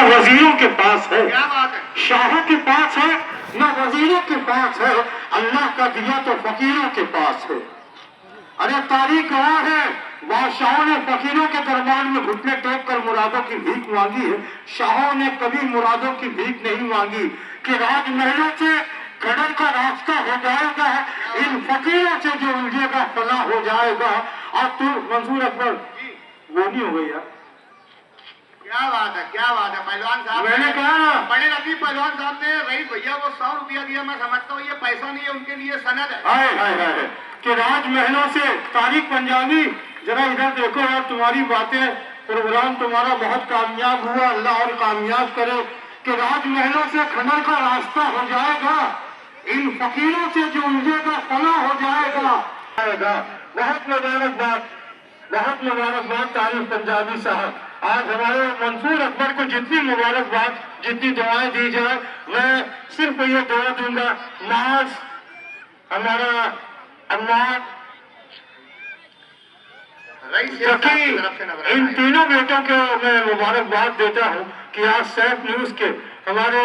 वजीरों के पास है, क्या बात है, शाहों के पास है, न वजीरों के पास है, अल्लाह का दिया तो फकीरों के पास है। अरे तारीख गवाह है, बादशाहों ने फकीरों के दरबार में घुटने टेक कर मुरादों की भीख मांगी है, शाहों ने कभी मुरादों की भीख नहीं मांगी। कि राजमहलों से खड़न का रास्ता हो जाएगा, इन फकीरों से जो उलझेगा फना हो जाएगा। और तू मंसूर अकबर वो नहीं हो गई यार, क्या बात है, क्या बात है पहलवान साहब। मैंने कहा ना, बड़े रफीक पहलवान साहब ने रईस भैया को 100 रुपया दिया, मैं समझता हूँ ये पैसा नहीं है, उनके लिए सनद है। हाय हाय हाय कि राजमहलों से तारीख पंजाबी जरा इधर देखो यार, तुम्हारी बातें, प्रोग्राम तुम्हारा बहुत कामयाब हुआ, अल्लाह और कामयाब करे। कि राजमहलों से खनन का रास्ता हो जाएगा, इन फकीरों से जो उलझेगा फना हो जाएगा। बहुत मुबारकबाद, बहुत मुबारकबाद तारीख पंजाबी साहब। आज हमारे मंसूर अकबर को जितनी मुबारकबाद, जितनी दुआएं दी जाए, मैं सिर्फ ये दुआ दूंगा, माज हमारा अल्लाह इन तीनों बेटों को मैं मुबारकबाद देता हूं कि आज सैफ न्यूज के हमारे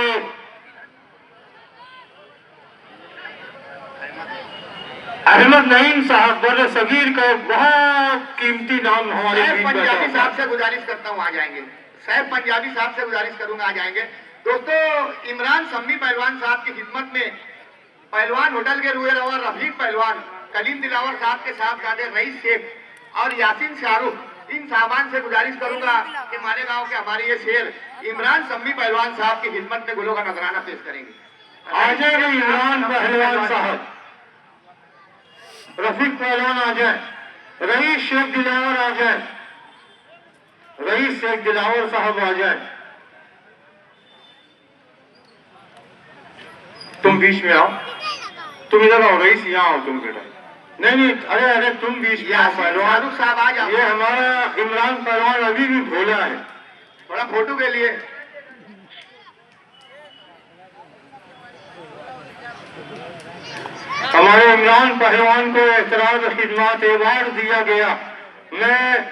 अहमद नईम साहब बड़े सगीर का बहुत कीमती नाम हमारे पंजाबी साहब से गुजारिश करता हूँ आ जाएंगे, सैफ पंजाबी साहब से गुजारिश करूंगा आ जाएंगे। दोस्तों, इमरान सम्मी पहलवान साहब की खिदमत में पहलवान होटल के रूए रवा रफीक पहलवान, कलीम दिलावर साहब के साथ साथ रईस शेख और यासीन शाहरुख, इन साहबान से गुजारिश करूंगा कि मालेगांव के हमारे ये शेर इमरान सम्मी पहलवान साहब की खिदमत में गुलों का नजराना पेश करेंगे। आ जाए इमरान पहलवान साहब, रफीक पहलवान आ जाए, रईस शेख दिलावर आ जाए, रईस शेख दिलावर साहब आ जाए। तुम बीच में आओ, तुम इधर आओ, रईस यहाँ आओ तुम बेटा। नहीं नहीं, अरे अरे तुम बीच में आओ पहलवान साहब आ जाओ। ये हमारा इमरान पहलवान अभी भी भोला है, थोड़ा फोटो के लिए। हमारे इमरान पहलवान को एतराज खिदमत अवार्ड दिया गया। मैं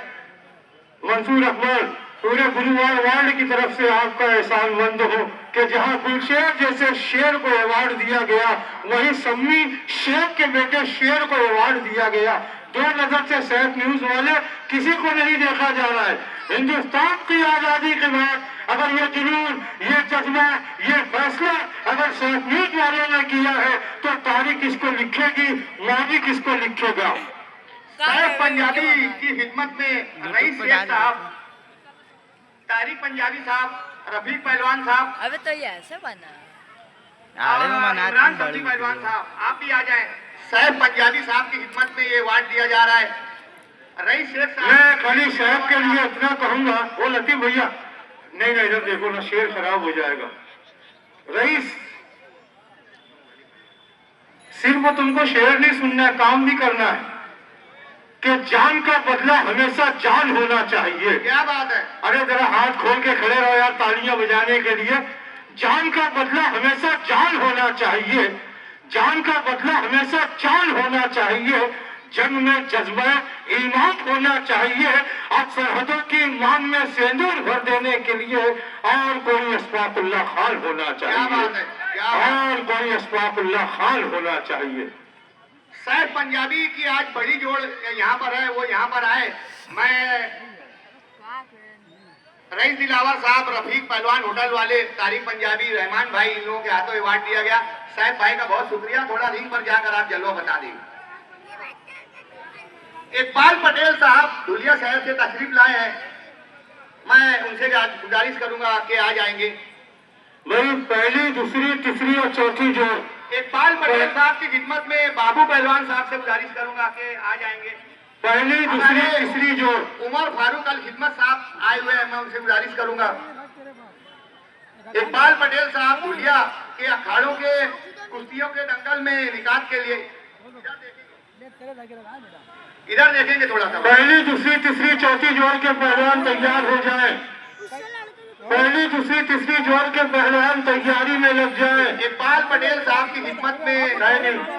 मंसूर अकबर पूरे गुरुवार वार्ड की तरफ से आपका एहसानमंद हूँ कि जहाँ गुलशेर जैसे शेर को अवार्ड दिया गया, वहीं सम्मी शेख के बेटे शेर को अवार्ड दिया गया। दो नजर से सैफ न्यूज वाले किसी को नहीं देखा जा रहा है। हिंदुस्तान की आजादी के बाद अगर ये जुनून, ये जज्बा, ये फैसला अगर सैफ न्यूज वालों ने किया है तो तारीख किसको लिखेगी, माजी किसको लिखेगा। सैफ पंजाबी की खिदमत में रईस शेख साहब, तारीख पंजाबी साहब, रफीक पहलवान साहब, अबे तो ये ऐसे बना इमरान सम्मी पहलवान साहब, आप भी आ जाएं। सैफ पंजाबी साहब की खिदमत में ये अवार्ड दिया जा रहा है। रईस शेख साहब, मैं खाली सैफ के लिए इतना कहूंगा, वो लतीफ भैया नहीं नहीं इधर देखो ना, शेर खराब हो जाएगा। रईस सिर्फ तुमको शेर नहीं सुनना है, काम भी करना है कि जान का बदला हमेशा जान होना चाहिए। क्या बात है, अरे जरा हाथ खोल के खड़े रहो यार तालियां बजाने के लिए। जान का बदला हमेशा जान होना चाहिए, जान का बदला हमेशा जान होना चाहिए। जंग में जज्बा ईमान होना चाहिए और सरहदों की मांग में सिंदूर भर देने के लिए और कोई अस्फाकुल्लाह खान होना चाहिए, और कोई अस्फाकुल्लाह खान होना चाहिए। सैफ पंजाबी की आज बड़ी जोड़ यहाँ पर है, वो यहाँ पर आए। मैं रईस दिलावर साहब, रफीक पहलवान होटल वाले, तारीख पंजाबी, रहमान भाई, इन लोगों के हाथों अवार्ड दिया गया। सैफ भाई का बहुत शुक्रिया। थोड़ा रिंग पर जाकर आप जलवा बता दें। इकबाल पटेल साहब धुलिया शहर से तशरीफ लाए हैं, मैं उनसे गुजारिश करूंगा कि आ जाएंगे। मेरी पहली, दूसरी, तीसरी और चौथी जोड़ इकबाल पटेल साहब की खिदमत में बाबू पहलवान साहब से गुजारिश करूंगा कि आ जाएंगे। पहली, दूसरी, तीसरी जोड़ उमर फारूक अल खिदमत साहब आए हुए हैं, मैं उनसे गुजारिश करूंगा। इकबाल पटेल साहब धुलिया के अखाड़ों के कुश्तियों के दंगल में निकात के लिए इधर देखेंगे थोड़ा सा। पहली, दूसरी, तीसरी, चौथी जोड़ के पहलवान तैयार हो जाए। पहली, दूसरी तीसरी जोड़ के पहलवान तैयारी में लग जाए। इकबाल पटेल साहब की खिदमत में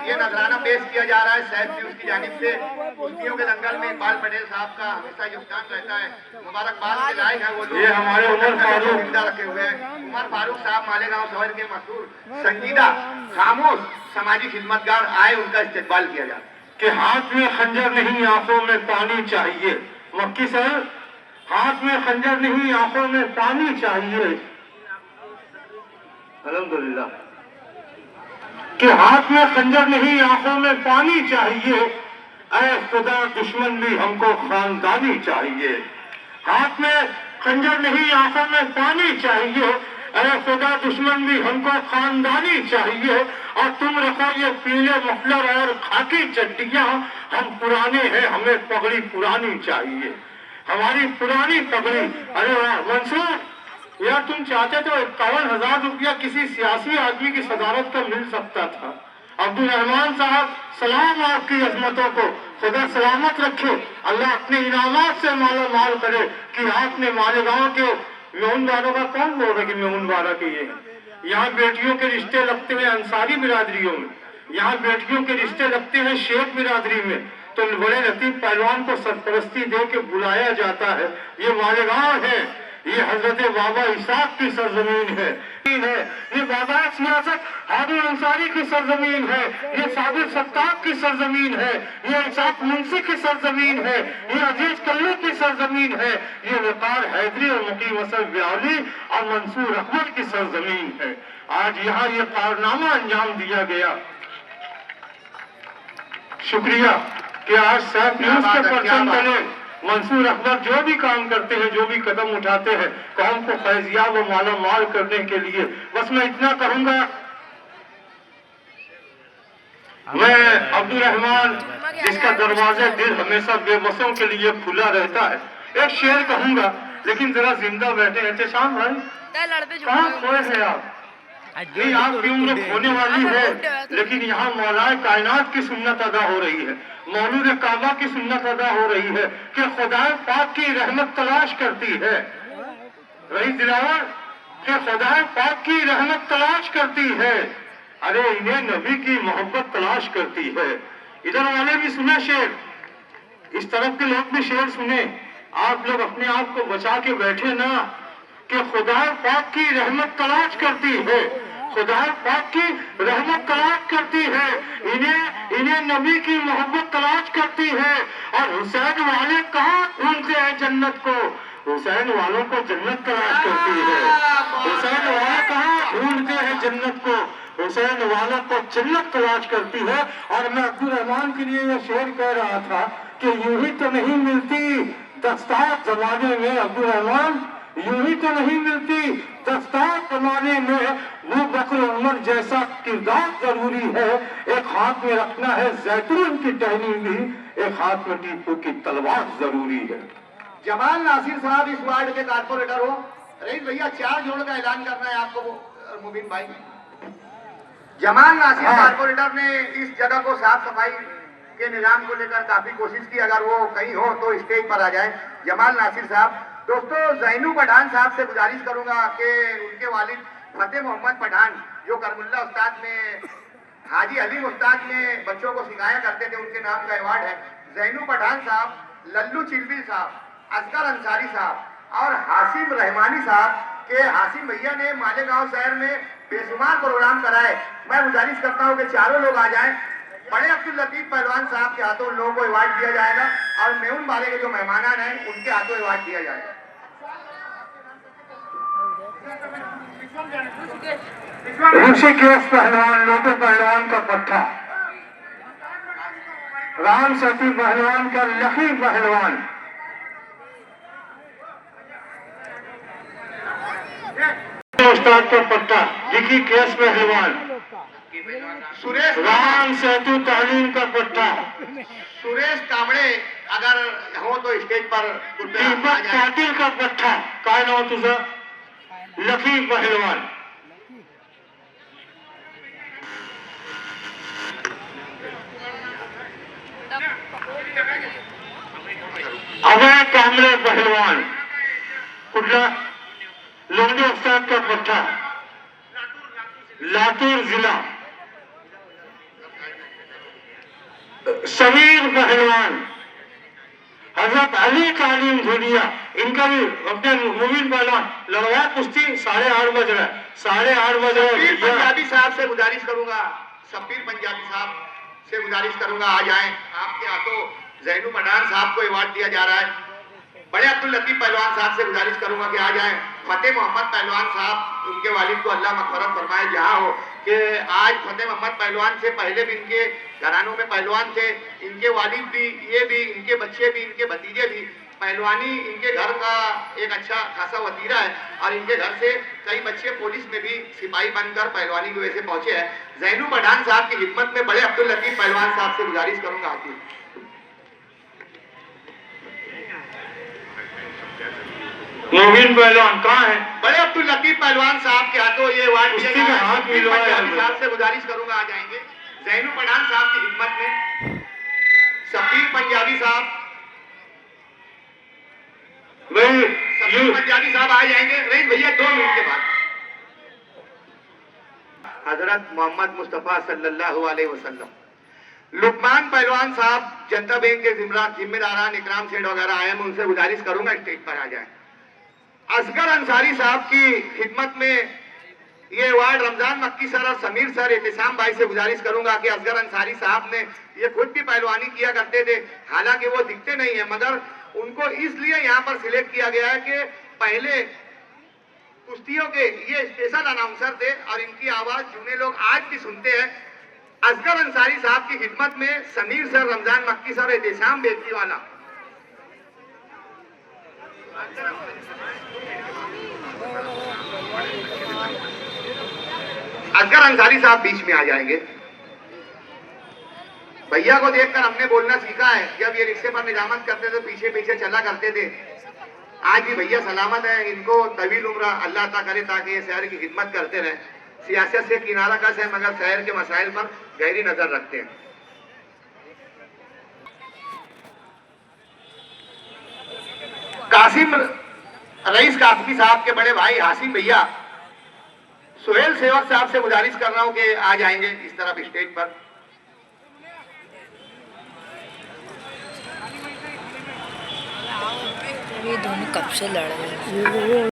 ये नजराना पेश किया जा रहा है सैफ न्यूज की जानिब से। कुश्तियों के दंगल में इकबाल पटेल साहब का हमेशा योगदान रहता है, मुबारकबाद के लायक है वो लोग। ये हमारे उमर फारूक जिंदा रखे हुए हैं। उमर फारूक साहब मालेगांव शहर के मशहूर संजीदा खामोश समाजी खिदमतगार आए, उनका इस्तेकबाल किया जाए। कि हाथ में खंजर नहीं आंखों में पानी चाहिए। मक्की साहब, हाथ में खंजर नहीं आंखों में पानी चाहिए। अल्हम्दुलिल्लाह। कि हाथ में खंजर नहीं आंखों में पानी चाहिए, ऐ खुदा दुश्मन भी हमको खानदानी चाहिए। हाथ में खंजर नहीं आंखों में पानी चाहिए, ऐ खुदा दुश्मन भी हमको खानदानी चाहिए। और तुम रखो ये पीले मफलर और खाकी चड्डियां, हम पुराने हैं हमें पगड़ी पुरानी चाहिए। हमारी पुरानी पगड़ी। अरे वाह मंसूर, यार तुम चाहते तो 51,000 रुपया किसी सियासी आदमी की सदारत का मिल सकता था। अब्दुल रहमान साहब, सलाम आपकी अजमतों को, खुदा सलामत रखे, अल्लाह अपने इनामात से माला माल करे। कि आपने मालेगांव के मेहून वालों का कौन बोल रहा कि मेहून वाला के ये यहाँ बेटियों के रिश्ते लगते हैं अंसारी बिरादरियों में, यहाँ बेटियों के रिश्ते लगते हैं शेख बिरादरी में, तो बड़े लतीफ पहलवान को सरपरस्ती दे के बुलाया जाता है। ये मालेगांव है, ये हजरत बाबा इसाक की सरजमीन है, ये बाबा सियासत हादी अंसारी की सरजमीन है, ये साबिर सत्तार की सरजमीन है, ये इसाक मुंशी की सरजमीन है, ये अजीज कल्लू की सरजमीन है, ये वकार हैदरी और मुकीम असद ब्याली और मंसूर अकबर की सरजमीन है। आज यहाँ ये कारनामा अंजाम दिया गया। शुक्रिया कि आज सैफ न्यूज के परचम तले मंसूर अकबर जो भी काम करते हैं, जो भी कदम उठाते हैं कौम को फैजियाब व माला माल करने के लिए। बस मैं इतना कहूंगा, मैं अब्दुल रहमान जिसका दरवाजा दिल हमेशा बेबसों के लिए खुला रहता है, एक शेर कहूंगा लेकिन जरा जिंदा बैठे हैं। एहतेशाम भाई कहाँ खोए हैं आप? नहीं, आपकी उम्र होने वाली है लेकिन यहाँ मौलाए कायनात की सुन्नत अदा हो रही है, मौलूद काबा की सुन्नत अदा हो रही है कि खुदा पाक की रहमत तलाश करती है। रईस दिलावर कि खुदा पाक की रहमत तलाश करती है, अरे इन्हें नबी की मोहब्बत तलाश करती है। इधर वाले भी सुने शेर, इस तरफ के लोग भी शेर सुने। आप लोग अपने आप को बचा के बैठे ना कि खुदा पाक की रहमत तलाश करती है, खुदा पाक की रहमत तलाश करती है, इन्हें नबी की मोहब्बत तलाश करती है। और हुसैन वाले कहाँ ढूंढते हैं जन्नत को? हुसैन वालों को जन्नत तलाश करती है। हुसैन वाले कहाँ ढूंढते हैं जन्नत को? हुसैन वालों को जन्नत तलाश करती है। और मैं अब्दुल रहमान के लिए यह शेर कह रहा था कि यूं ही तो नहीं मिलती दस्तार जमाने में अब्दुल रहमान, यूं ही तो नहीं मिलती दस्तार जमाने में, वो बकर उमर जैसा किरदार जरूरी है। एक हाथ में रखना है जैतून की टहनी भी, एक हाथ में टीपू की तलवार जरूरी है। जमाल नासिर साहब इस वार्ड के कारपोरेटर हो। रईस भैया 4 जोड़ का ऐलान करना है आपको मुबीन भाई। जमाल नासिर कारपोरेटर ने इस जगह को साफ सफाई के निजाम को लेकर काफी कोशिश की, अगर वो कहीं हो तो स्टेज पर आ जाए जमाल नासिर साहब। दोस्तों जैनू पठान साहब से गुजारिश करूंगा कि उनके वालिद फतेह मोहम्मद पठान जो करमुल्ला उस्ताद में हाजी हलीम उस्ताद में बच्चों को सिखाया करते थे, उनके नाम का अवार्ड है। जैनू पठान साहब, लल्लू चिल्बिल साहब, असगर अंसारी साहब और हासिम रहमानी साहब के हासिम भैया ने मालेगांव शहर में बेशुमार प्रोग्राम कराए। मैं गुजारिश करता हूँ कि चारों लोग आ जाएं। बड़े अब्दुल लतीफ पहलवान साहब के हाथों उन लोगों को अवार्ड दिया जाएगा और मेहुन वाले के जो मेहमान हैं उनके हाथों अवार्ड दिया जाएगा। ऋषिकेश पहलवान, लोटो पहलवान का पट्टा, राम सती पहलवान का लखी पहलवान, उस्ताद का पट्टा ऋषिकेश पहलवान, सुरेश राम सेतु तालीम का पट्टा, सुरेश कामड़े अगर हो तो स्टेज पर दीपक पाटिल का पट्टा, काय नाव तुझं? लखी पहलवान। अभय कांबळे पहलवान, कुठला? लोहड़ी उस्ताद का पट्टा, लातूर जिला, समीर पहलवान, हजरत अली तालीम धुलिया, इनका भी अपने मुबीन पहलवान लड़वा कुश्ती 8:30 बज रहा है, 8:30 बज रहा शब्बीर है। पंजाबी साहब से गुजारिश करूंगा, शब्बीर पंजाबी साहब से गुजारिश करूंगा आ जाएं। आपके हाथों जैनू पठान साहब को अवार्ड दिया जा रहा है। बड़े अब्दुल लतीफ पहलवान साहब से गुजारिश करूंगा कि आ जाएं। फतेह मोहम्मद पहलवान साहब, उनके वालिद को अल्लाह मग़फ़िरत फरमाए जहाँ हो, कि आज फतेह मोहम्मद पहलवान से पहले भी इनके घरानों में पहलवान थे, इनके वालिद भी, ये भी, इनके बच्चे भी, इनके भतीजे भी। पहलवानी इनके घर का एक अच्छा खासा वतीरा है और इनके घर से कई बच्चे पुलिस में भी सिपाही बनकर पहलवानी की वजह से पहुंचे हैं। जैनू पठान साहब की खिदमत में बड़े अब्दुल लतीफ पहलवान साहब से गुजारिश करूंगा आती। मुबीन पहलवान कहाँ है? बड़े अब्दुल लतीफ पहलवान साहब के हाथों ये अवार्ड दिया कुश्ती में हाथ शब्बीर मिलवाया पंजाबी साहब से गुजारिश करूंगा आ जाएंगे। जैनू पठान साहब की खिदमत में शब्बीर पंजाबी साहब, भाई शब्बीर पंजाबी साहब आ जाएंगे। रईस भैया 2 मिनट के बाद। हजरत मोहम्मद मुस्तफ़ा सल्लल्लाहु अलैहि वसल्लम, लुकमान पहलवान साहब जनता बैंक के जिम्मेदारान इकराम सेठ वगैरह आए, मैं उनसे गुजारिश करूंगा स्टेज पर आ जाएं। असगर अंसारी साहब की खिदमत में ये अवार्ड रमजान मक्की सर और समीर सर एहतिसाम भाई से गुजारिश करूंगा कि असगर अंसारी साहब ने, ये खुद भी पहलवानी किया करते थे, हालांकि वो दिखते नहीं है, मगर उनको इसलिए यहाँ पर सिलेक्ट किया गया है कि पहले कुश्तियों के ये स्पेशल अनाउंसर थे और इनकी आवाज जुने लोग आज भी सुनते हैं। असगर अंसारी साहब की खिदमत में समीर सर, रमजान मक्की सर, एहतिसाम बेगती वाला। असगर अंसारी साहब बीच में आ जाएंगे। भैया को देखकर हमने बोलना सीखा है, जब ये रिक्शे पर निजामत करते थे पीछे पीछे चला करते थे। आज भी भैया सलामत है, इनको तवील उम्र अल्लाह अता करे ताकि ये शहर की खिदमत करते रहे। सियासत से किनारा कस है मगर शहर के मसाइल पर गहरी नजर रखते हैं। कासिम रईस कासमी साहब के बड़े भाई हासिम भैया, सुहेल सेवक साहब से गुजारिश कर रहा हूं कि आ जाएंगे इस तरफ स्टेज पर। ये दोनों कब से लड़ रहे हैं?